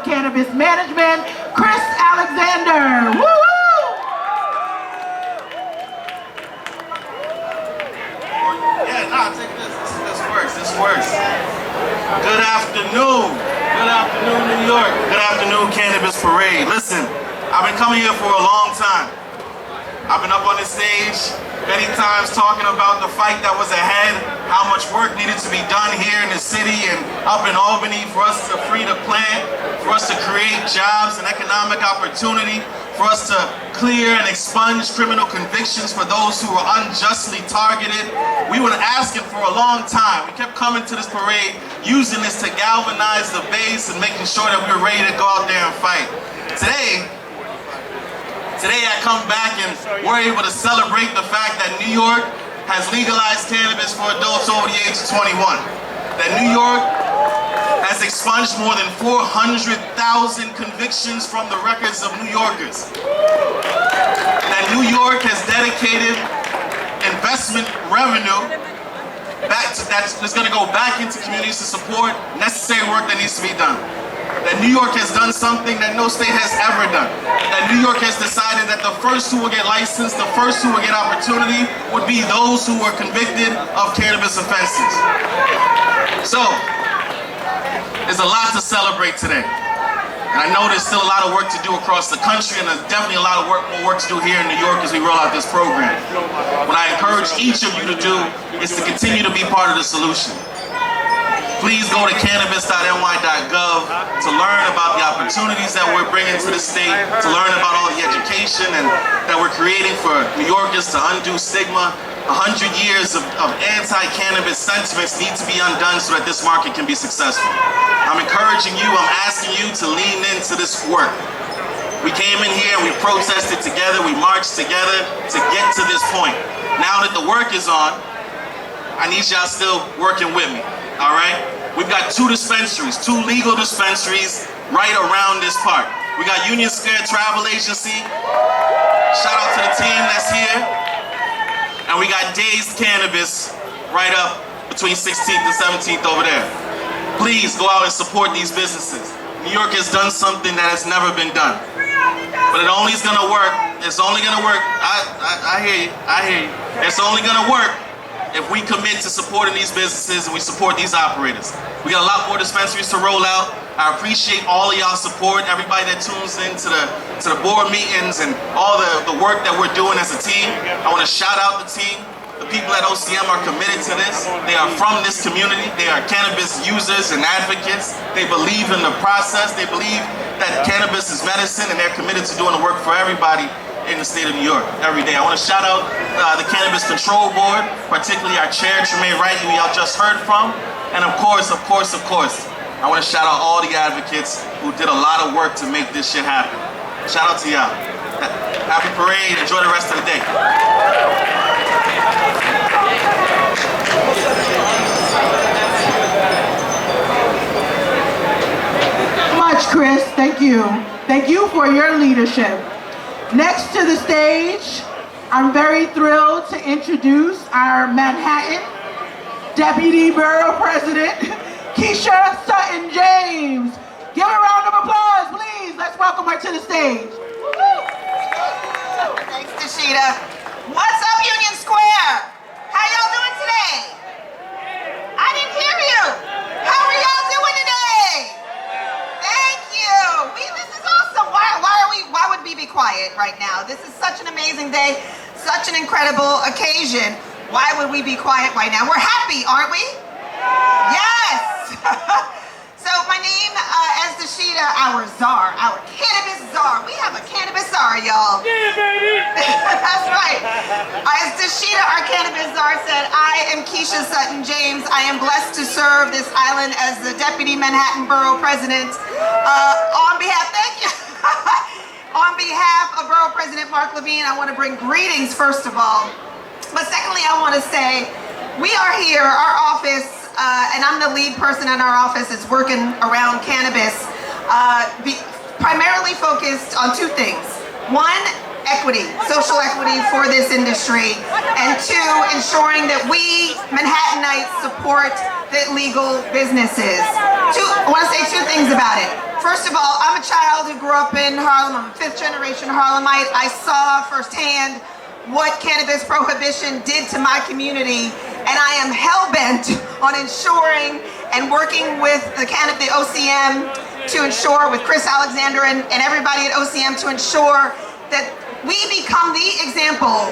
of Cannabis Management, Chris Alexander. Woo! Yeah, no, take this. This works. Good afternoon. Good afternoon, New York. Good afternoon, Cannabis Parade. Listen, I've been coming here for a long time. I've been up on this stage many times talking about the fight that was ahead, how much work needed to be done here in the city and up in Albany for us to free the plant, for us to create jobs and economic opportunity, for us to clear and expunge criminal convictions for those who were unjustly targeted. We were asking for a long time. We kept coming to this parade, using this to galvanize the base and making sure that we were ready to go out there and fight. Today I come back and we're able to celebrate the fact that New York has legalized cannabis for adults over the age of 21. That New York has expunged more than 400,000 convictions from the records of New Yorkers. That New York has dedicated investment revenue that's going to go back into communities to support necessary work that needs to be done. That New York has done something that no state has ever done. That New York has decided that the first who will get licensed, the first who will get opportunity, would be those who were convicted of cannabis offenses. So, there's a lot to celebrate today. And I know there's still a lot of work to do across the country, and there's definitely a lot of more work to do here in New York as we roll out this program. What I encourage each of you to do is to continue to be part of the solution. Please go to cannabis.ny.gov to learn about the opportunities that we're bringing to the state, to learn about all the education and that we're creating for New Yorkers to undo stigma. 100 years of anti-cannabis sentiments need to be undone so that this market can be successful. I'm encouraging you, I'm asking you to lean into this work. We came in here and we protested together, we marched together to get to this point. Now that the work is on, I need y'all still working with me, all right? We've got two legal dispensaries right around this park. We got Union Square Travel Agency. Shout out to the team that's here. And we got Dazed Cannabis right up between 16th and 17th over there. Please go out and support these businesses. New York has done something that has never been done. But it only is gonna work. It's only gonna work. I hear you. It's only gonna work if we commit to supporting these businesses and we support these operators. We got a lot more dispensaries to roll out. I appreciate all of y'all's support, everybody that tunes in to the board meetings and all the work that we're doing as a team. I want to shout out the team. The people at OCM are committed to this. They are from this community. They are cannabis users and advocates. They believe in the process. They believe that cannabis is medicine, and they're committed to doing the work for everybody in the state of New York every day. I want to shout out the Cannabis Control Board, particularly our chair, Tremaine Wright, who y'all just heard from. And of course, I want to shout out all the advocates who did a lot of work to make this shit happen. Shout out to y'all. Happy parade. Enjoy the rest of the day. Much, Chris. Thank you. Thank you for your leadership. Next to the stage, I'm very thrilled to introduce our Manhattan Deputy Borough President, Keisha Sutton James. Give her a round of applause, please. Let's welcome her to the stage. Thanks, Dasheeda. What's up, Union Square? How y'all doing today? I didn't hear you. How are y'all doing today? Thank you. This is awesome. Why would we be quiet right now? This is such an amazing day, such an incredible occasion. Why would we be quiet right now? We're happy, aren't we? Yes. So my name is Dasheeda, our czar, our cannabis czar. We have a cannabis czar, y'all. Yeah, baby. That's right. As Dasheeda, our cannabis czar, said, I am Keisha Sutton James. I am blessed to serve this island as the Deputy Manhattan Borough President. On behalf of Borough President Mark Levine, I want to bring greetings, first of all. But secondly, I want to say, we are here, our office, and I'm the lead person in our office that's working around cannabis, primarily focused on two things. One, equity, social equity for this industry, and two, ensuring that we Manhattanites support the legal businesses. I want to say two things about it. First of all, I'm a child who grew up in Harlem. I'm a fifth generation Harlemite. I saw firsthand what cannabis prohibition did to my community, and I am hell-bent on ensuring and working with the OCM to ensure, with Chris Alexander and everybody at OCM, to ensure that we become the example,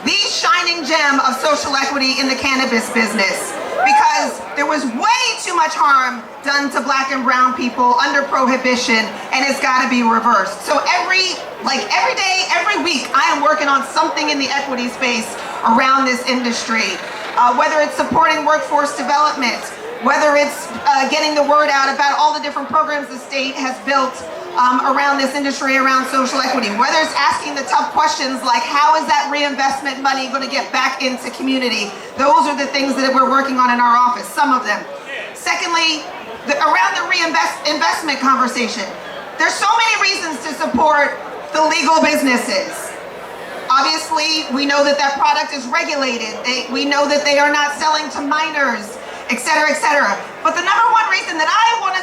the shining gem of social equity in the cannabis business. Because there was way too much harm done to black and brown people under prohibition, and it's got to be reversed. So every day, every week, I am working on something in the equity space around this industry. Whether it's supporting workforce development, whether it's getting the word out about all the different programs the state has built around this industry, around social equity, whether it's asking the tough questions like how is that reinvestment money going to get back into community. Those are the things that we're working on in our office, some of them. Secondly, around the reinvestment conversation, there's so many reasons to support the legal businesses. Obviously, we know that that product is regulated. We know that they are not selling to minors, et cetera, et cetera. But the number one reason that I want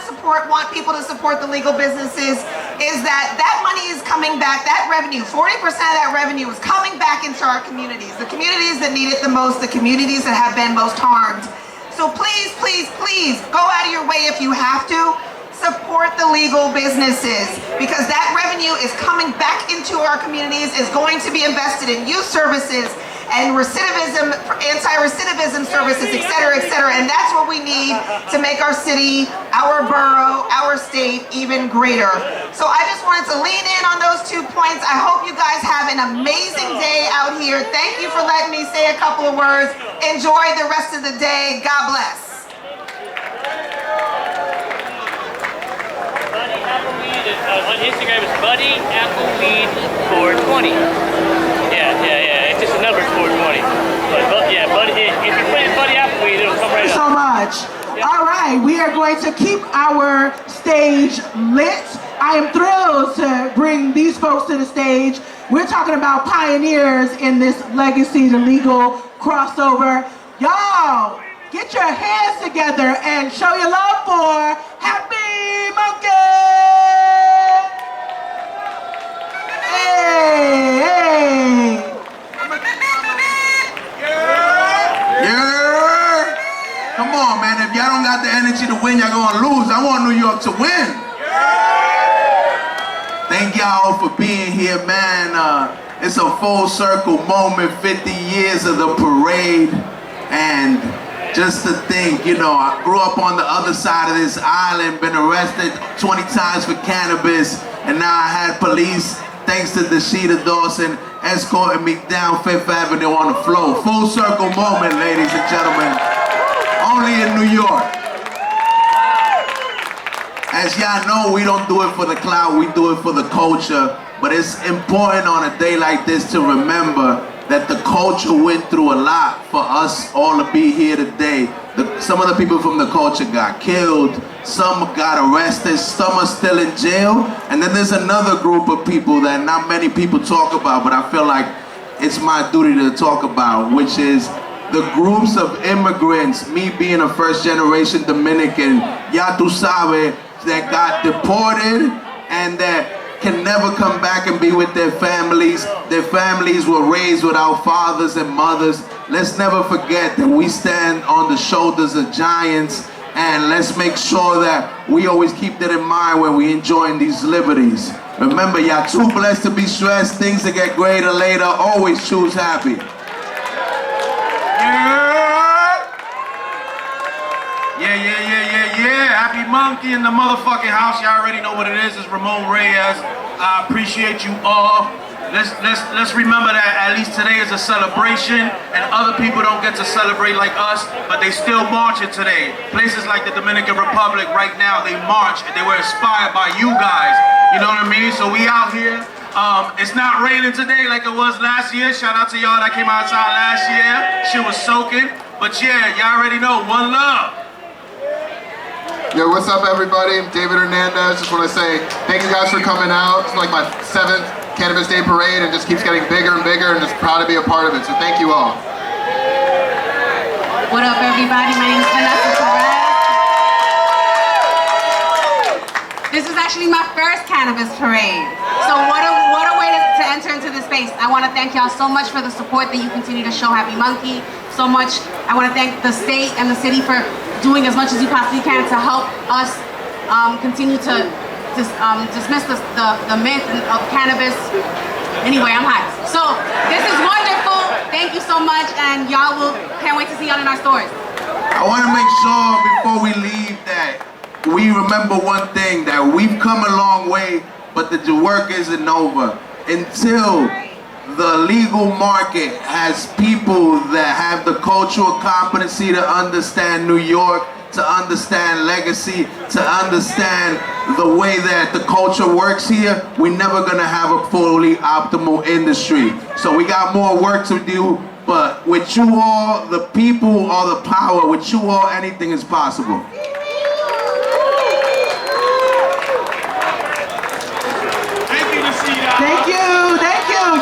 people to support the legal businesses is that money is coming back, that revenue, 40% of that revenue is coming back into our communities, the communities that need it the most, the communities that have been most harmed. So please, please, please, go out of your way if you have to, support the legal businesses, because that revenue is coming back into our communities, is going to be invested in youth services, and recidivism, anti-recidivism services, et cetera, and that's what we need to make our city, our borough, our state even greater. So I just wanted to lean in on those 2 points. I hope you guys have an amazing day out here. Thank you for letting me say a couple of words. Enjoy the rest of the day. God bless. Buddy Appleweed on Instagram is Buddy Appleweed 420. Yeah. It's just a number 420. But yeah, Buddy, if you put in Buddy Appleweed, it'll come right up. So much. All right, we are going to keep our stage lit. I am thrilled to bring these folks to the stage. We're talking about pioneers in this legacy to legal crossover. Y'all, get your hands together and show your love for Happy Monkey! Hey! Yeah! Come on, man. If y'all don't got the energy to win, y'all gonna lose. I want New York to win. Thank y'all for being here, man. It's a full circle moment, 50 years of the parade. And just to think, you know, I grew up on the other side of this island, been arrested 20 times for cannabis, and now I had police, thanks to Dasheeda Dawson, escorting me down Fifth Avenue on the floor. Full circle moment, ladies and gentlemen. Only in New York. As y'all know, we don't do it for the clout, we do it for the culture. But it's important on a day like this to remember that the culture went through a lot for us all to be here today. Some of the people from the culture got killed, some got arrested, some are still in jail, and then there's another group of people that not many people talk about, but I feel like it's my duty to talk about, which is the groups of immigrants, me being a first generation Dominican, ya tu sabe, that got deported and that can never come back and be with their families. Their families were raised without fathers and mothers. Let's never forget that we stand on the shoulders of giants, and let's make sure that we always keep that in mind when we enjoying these liberties. Remember, y'all too blessed to be stressed. Things that get greater later. Always choose happy. Yeah. Happy Monkey in the motherfucking house. Y'all already know what it is. It's Ramon Reyes. I appreciate you all. Let's remember that at least today is a celebration, and other people don't get to celebrate like us, but they still marching today. Places like the Dominican Republic right now, they march and they were inspired by you guys. You know what I mean? So we out here. It's not raining today like it was last year. Shout out to y'all that came outside last year. Shit was soaking. But yeah, y'all already know. One love. Yo, what's up, everybody? I'm David Hernandez. Just want to say thank you guys for coming out. It's like my 7th Cannabis Day parade, and just keeps getting bigger and bigger, and just proud to be a part of it. So thank you all. What up, everybody? My name is Vanessa Perez. This is actually my first cannabis parade. So what a way to enter into this space. I want to thank y'all so much for the support that you continue to show Happy Monkey. So much. I want to thank the state and the city for doing as much as you possibly can to help us continue to dismiss the myth of cannabis. Anyway, I'm high. So this is wonderful. Thank you so much, and can't wait to see y'all in our stores. I want to make sure before we leave that we remember one thing, that we've come a long way, but the work isn't over. Until the legal market has people that have the cultural competency to understand New York, to understand legacy, to understand the way that the culture works here, we're never gonna have a fully optimal industry. So we got more work to do, but with you all, the people are the power. With you all, anything is possible. Thank you.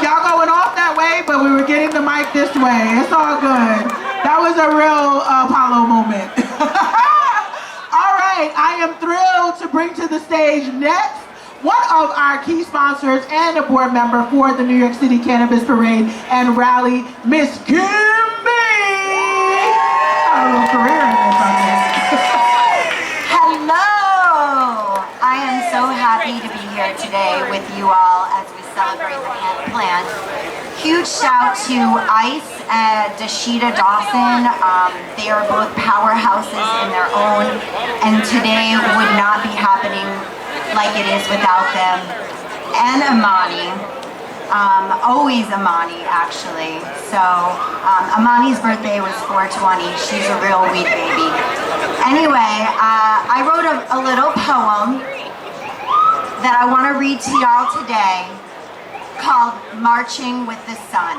Y'all going off that way, but we were getting the mic this way. It's all good. That was a real Apollo moment. All right, I am thrilled to bring to the stage next one of our key sponsors and a board member for the New York City Cannabis Parade and Rally, Miss Kimby. Got a little career in this, I think. Hello! I am so happy to be here today with you all as we celebrate the plant. Huge shout to ICE and Dasheeda Dawson. They are both powerhouses in their own, and today would not be happening like it is without them. And Amani. Always Amani, actually. So, Amani's birthday was 4/20. She's a real weed baby. Anyway, I wrote a little poem that I want to read to y'all today called Marching with the Sun.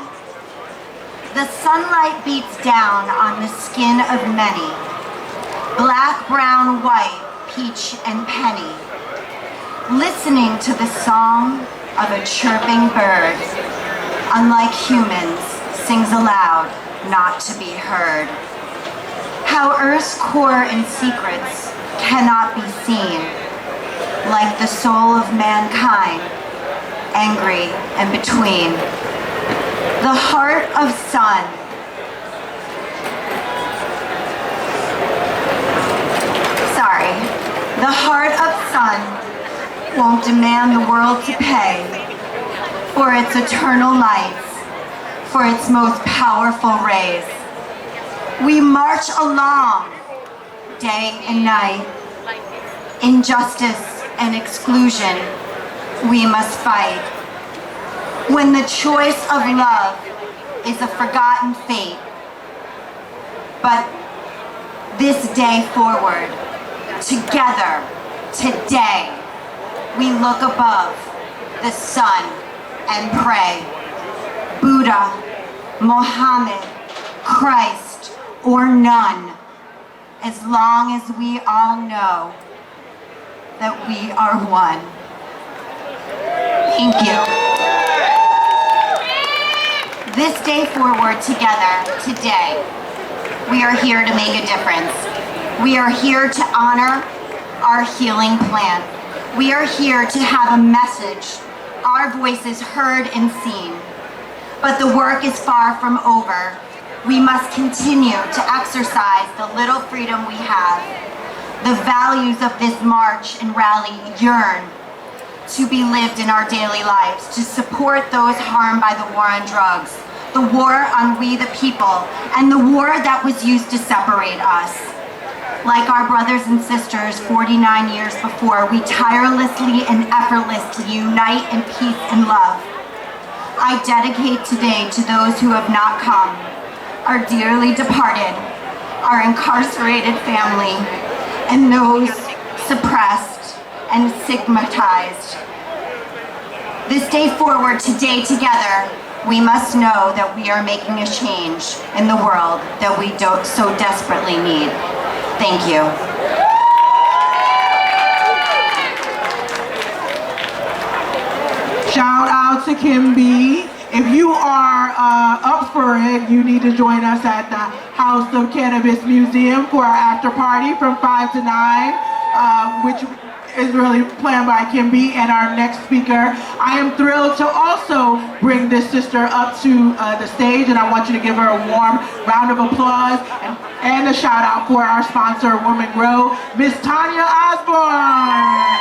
The sunlight beats down on the skin of many, black, brown, white, peach, and penny. Listening to the song of a chirping bird, unlike humans, sings aloud, not to be heard. How Earth's core and secrets cannot be seen, like the soul of mankind, angry and between. The heart of sun. Sorry. The heart of sun won't demand the world to pay for its eternal lights, for its most powerful rays. We march along, day and night. Injustice and exclusion, we must fight. When the choice of love is a forgotten fate. But this day forward, together, today, we look above the sun and pray. Buddha, Mohammed, Christ, or none, as long as we all know that we are one. Thank you. This day forward together, today, we are here to make a difference. We are here to honor our healing plan. We are here to have a message, our voices heard and seen. But the work is far from over. We must continue to exercise the little freedom we have. The values of this march and rally yearn to be lived in our daily lives, to support those harmed by the war on drugs, the war on we the people, and the war that was used to separate us. Like our brothers and sisters 49 years before, we tirelessly and effortlessly unite in peace and love. I dedicate today to those who have not come, our dearly departed, our incarcerated family, and those suppressed and stigmatized. This day forward, today together, we must know that we are making a change in the world that we so desperately need. Thank you. Shout out to Kim B. If you are up for it, you need to join us at the House of Cannabis Museum for our after party from 5 to 9, which is really planned by Kimby and our next speaker. I am thrilled to also bring this sister up to the stage, and I want you to give her a warm round of applause and a shout out for our sponsor, Women Grow, Miss Tanya Osborne.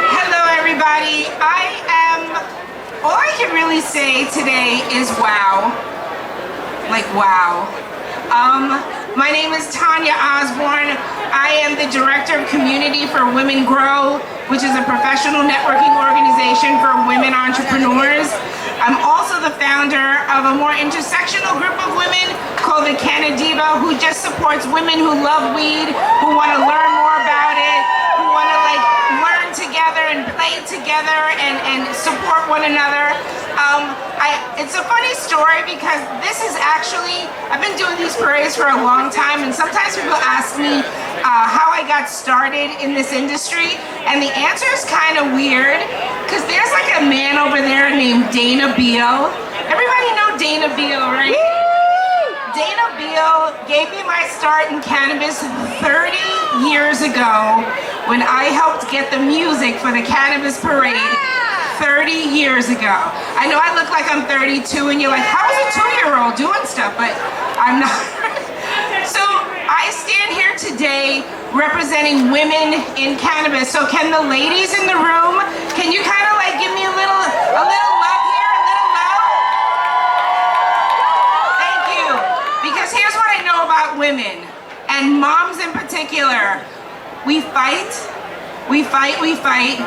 Hello, everybody. All I can really say today is wow. Like, wow. My name is Tanya Osborne. I am the Director of Community for Women Grow, which is a professional networking organization for women entrepreneurs. I'm also the founder of a more intersectional group of women called the Cannabis, who just supports women who love weed, who want to learn more about it, who want to learn together and play together and support one another. It's a funny story because this is actually, I've been doing these parades for a long time, and sometimes people ask me how I got started in this industry, and the answer is kind of weird because there's like a man over there named Dana Beal. Everybody know Dana Beal, right? Dana Beal gave me my start in cannabis 30 years ago when I helped get the music for the Cannabis Parade 30 years ago. I know I look like I'm 32 and you're like, how is a 2-year-old doing stuff? But I'm not. So I stand here today representing women in cannabis. So can the ladies in the room, can you kind of like give me a little love here, a little love? Thank you. Because here's what I know about women, and moms in particular. We fight, we fight, we fight.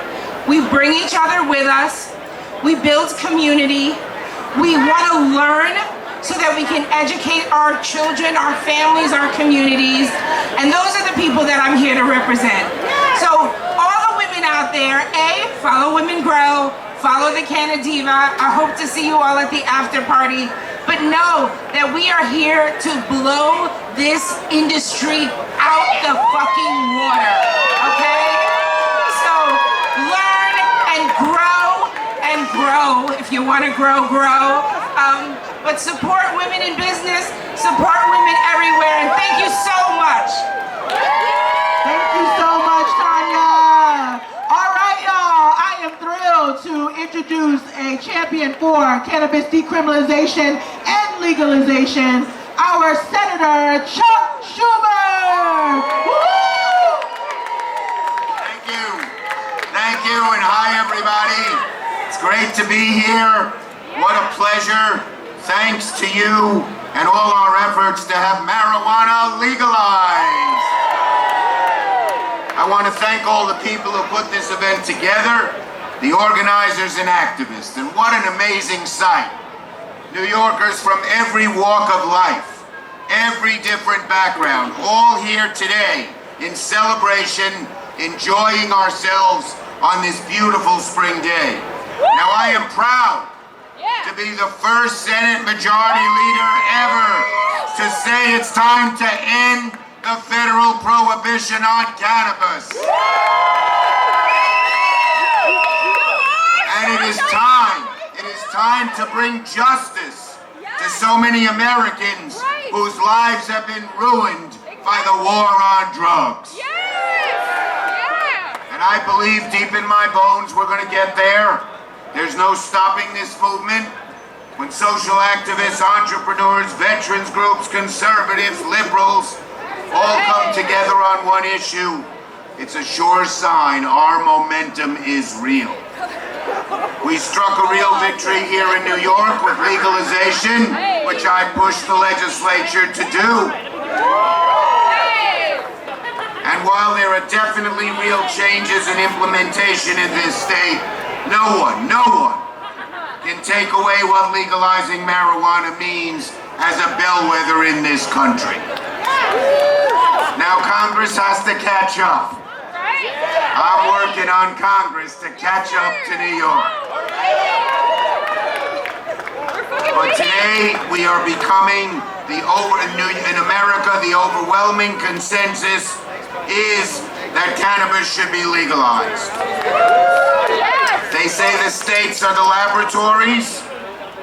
We bring each other with us. We build community. We want to learn so that we can educate our children, our families, our communities. And those are the people that I'm here to represent. So all the women out there, follow Women Grow, follow the Cannabis. I hope to see you all at the after party. But know that we are here to blow this industry out the fucking water, okay? So learn and grow. If you want to grow. But support women in business, support women everywhere, and thank you so much. Thank you so much, Tanya. All right, y'all. I am thrilled to introduce a champion for cannabis decriminalization and legalization, our Senator Chuck Schumer. Woo! Thank you, and hi everybody. It's great to be here. What a pleasure. Thanks to you and all our efforts to have marijuana legalized. I want to thank all the people who put this event together, the organizers and activists, and what an amazing sight. New Yorkers from every walk of life, every different background, all here today in celebration, enjoying ourselves on this beautiful spring day. Now I am proud to be the first Senate Majority Leader ever to say it's time to end the federal prohibition on cannabis. And it is time to bring justice to so many Americans whose lives have been ruined by the war on drugs. And I believe deep in my bones we're going to get there. There's no stopping this movement. When social activists, entrepreneurs, veterans groups, conservatives, liberals all come together on one issue, it's a sure sign our momentum is real. We struck a real victory here in New York with legalization, which I pushed the legislature to do. And while there are definitely real changes in implementation in this state, no one can take away what legalizing marijuana means as a bellwether in this country. Now Congress has to catch up. I'm working on Congress to catch up to New York. But today we are becoming in America, the overwhelming consensus is that cannabis should be legalized. They say the states are the laboratories.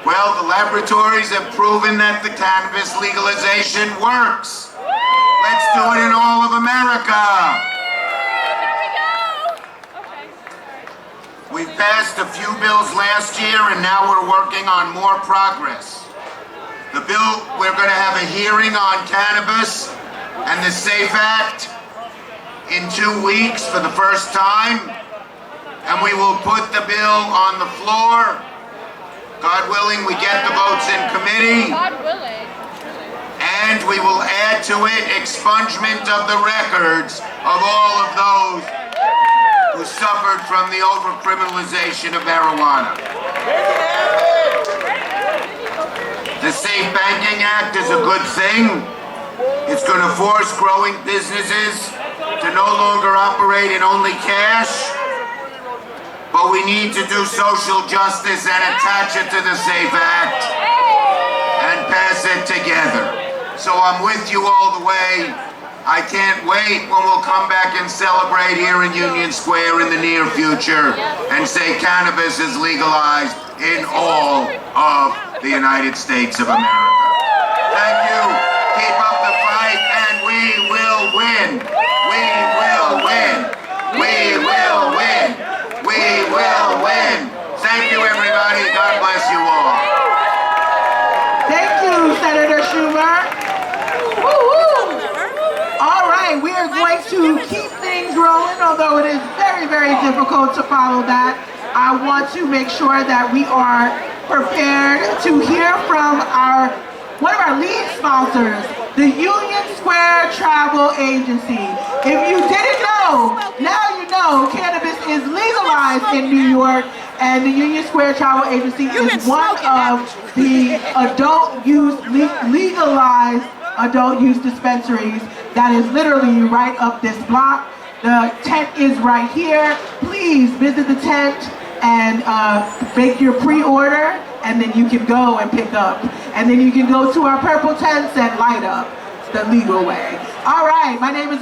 Well, the laboratories have proven that the cannabis legalization works. Let's do it in all of America. We passed a few bills last year and now we're working on more progress. The bill, we're going to have a hearing on cannabis and the SAFE Act in 2 weeks for the first time. And we will put the bill on the floor. God willing, we get the votes in committee. God willing. And we will add to it expungement of the records of all of those who suffered from the overcriminalization of marijuana. The Safe Banking Act is a good thing. It's going to force growing businesses to no longer operate in only cash. But we need to do social justice and attach it to the SAFE Act and pass it together. So I'm with you all the way. I can't wait when we'll come back and celebrate here in Union Square in the near future and say cannabis is legalized in all of the United States of America. Thank you. Keep up the fight and we will win. We will win. We will win. We will win. Thank you, everybody. God bless you all. Thank you, Senator Schumer. Woo-hoo. All right, we are going to keep things rolling, although it is very, very difficult to follow that. I want to make sure that we are prepared to hear from one of our lead sponsors, the Union Square Travel Agency. If you didn't know, now you know cannabis is legalized in New York, and the Union Square Travel Agency is one of the legalized adult use dispensaries that is literally right up this block. The tent is right here. Please visit the tent and make your pre-order, and then you can go and pick up. And then you can go to our purple tents and light up the legal way. All right, my name is